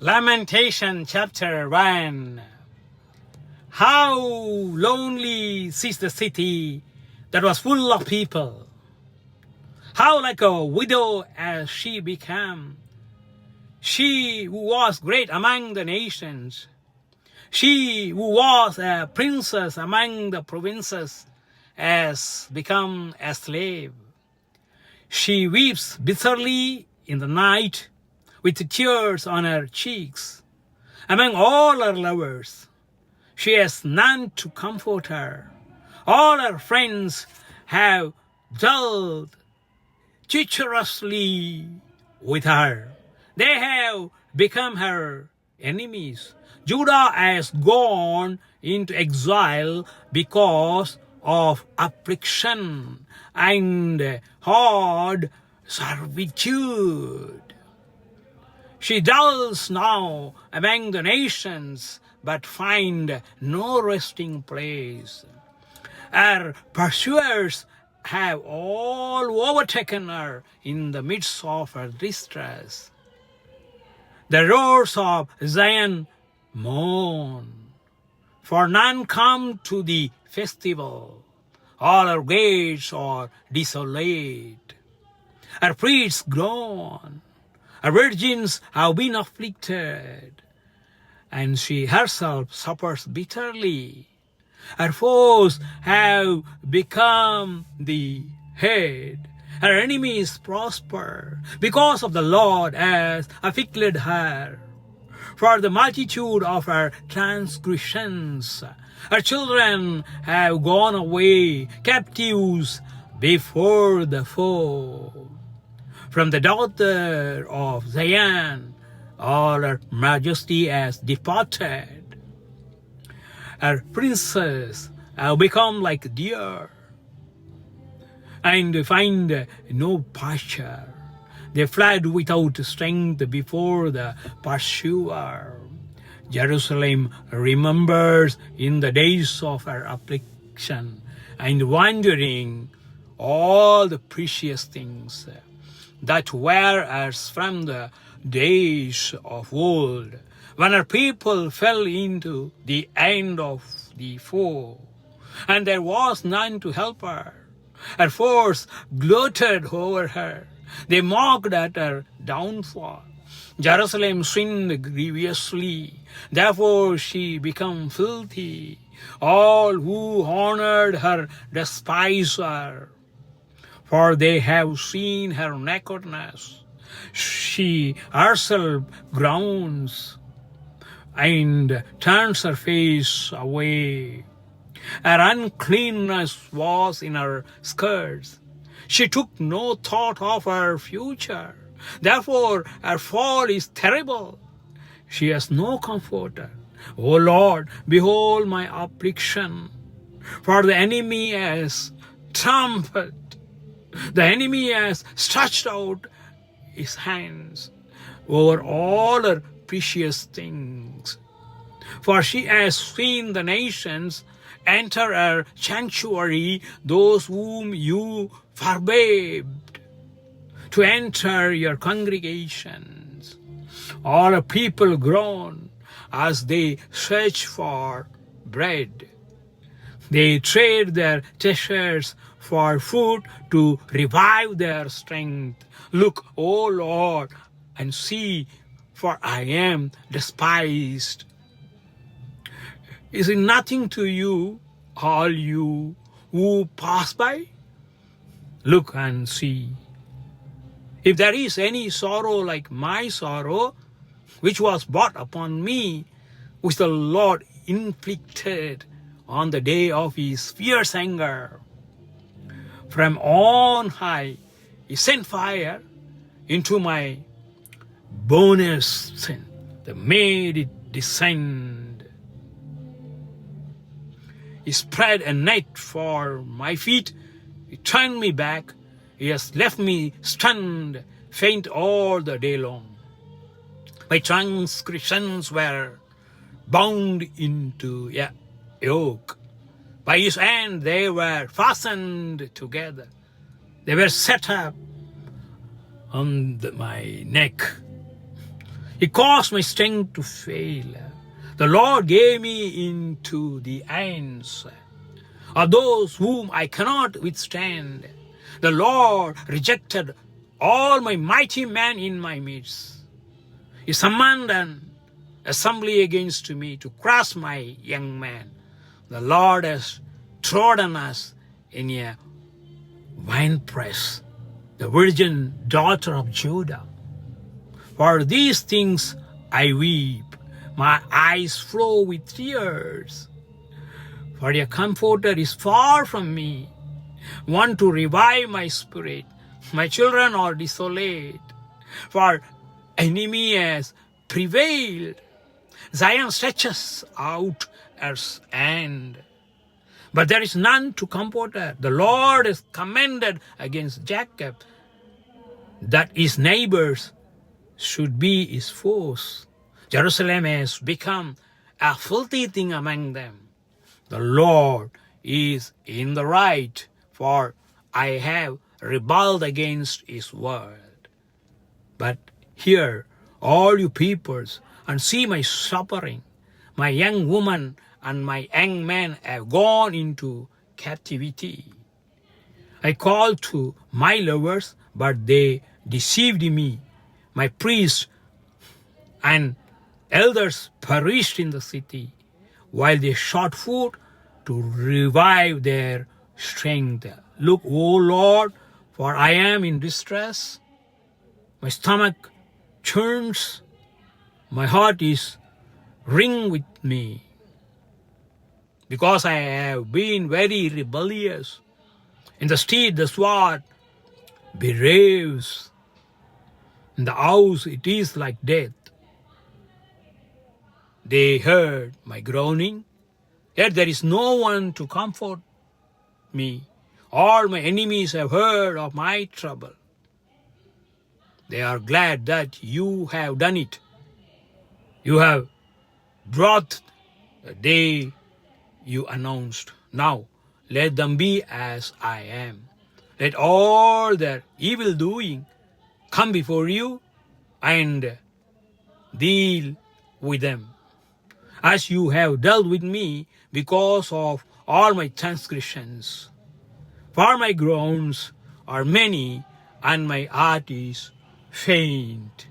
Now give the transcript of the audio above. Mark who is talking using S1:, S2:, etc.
S1: Lamentations chapter 1. How lonely sits the city that was full of people. How like a widow as she became. She who was great among the nations. She who was a princess among the provinces has become a slave. She weeps bitterly in the night with tears on her cheeks. Among all her lovers, she has none to comfort her. All her friends have dealt treacherously with her. They have become her enemies. Judah has gone into exile because of affliction and hard servitude. She dwells now among the nations, but find no resting place. Her pursuers have all overtaken her in the midst of her distress. The roars of Zion mourn, for none come to the festival. All her gates are desolate. Her priests groan. Her virgins have been afflicted, and she herself suffers bitterly. Her foes have become the head. Her enemies prosper because of the Lord has afflicted her. For the multitude of her transgressions, her children have gone away captives before the foe. From the daughter of Zion, all her majesty has departed. Her princes have become like deer, and find no pasture. They fled without strength before the pursuer. Jerusalem remembers in the days of her affliction and wandering all the precious things that were as from the days of old, when her people fell into the hand of the foe, and there was none to help her. Her foes gloated over her. They mocked at her downfall. Jerusalem sinned grievously. Therefore she became filthy. All who honored her despise her, for they have seen her nakedness. She herself groans and turns her face away. Her uncleanness was in her skirts. She took no thought of her future. Therefore her fall is terrible. She has no comforter. O Lord, behold my affliction. For the enemy has trampled. The enemy has stretched out his hands over all her precious things. For she has seen the nations enter her sanctuary, those whom you forbade to enter your congregations. All her people groan as they search for bread. They trade their treasures for food to revive their strength. Look, O Lord, and see, for I am despised. Is it nothing to you, all you who pass by? Look and see. If there is any sorrow like my sorrow, which was brought upon me, which the Lord inflicted on the day of his fierce anger, from on high he sent fire into my bones, that made it descend. He spread a net for my feet. He turned me back. He has left me stunned, faint all the day long. My transgressions were bound into a yoke. By his hand they were fastened together. They were set up on my neck. It caused my strength to fail. The Lord gave me into the hands of those whom I cannot withstand. The Lord rejected all my mighty men in my midst. He summoned an assembly against me to crush my young men. The Lord has trodden us in a winepress, the virgin daughter of Judah. For these things I weep, my eyes flow with tears. For your comforter is far from me, one to revive my spirit. My children are desolate, for enemy has prevailed. Zion stretches out her hand, but there is none to comfort her. The Lord is commended against Jacob, that his neighbors should be his foes. Jerusalem has become a filthy thing among them. The Lord is in the right, for I have rebelled against his word. But hear, all you peoples, and see my suffering. My young woman and my young men have gone into captivity. I called to my lovers, but they deceived me. My priests and elders perished in the city, while they sought food to revive their strength. Look, O Lord, for I am in distress. My stomach churns, my heart is wring with me, because I have been very rebellious. In the street the sword bereaves, in the house it is like death. They heard my groaning, yet there is no one to comfort me. All my enemies have heard of my trouble. They are glad that you have done it. You have brought the day you announced. Now let them be as I am. Let all their evil doing come before you and deal with them, as you have dealt with me because of all my transgressions. For my groans are many, and my heart is faint.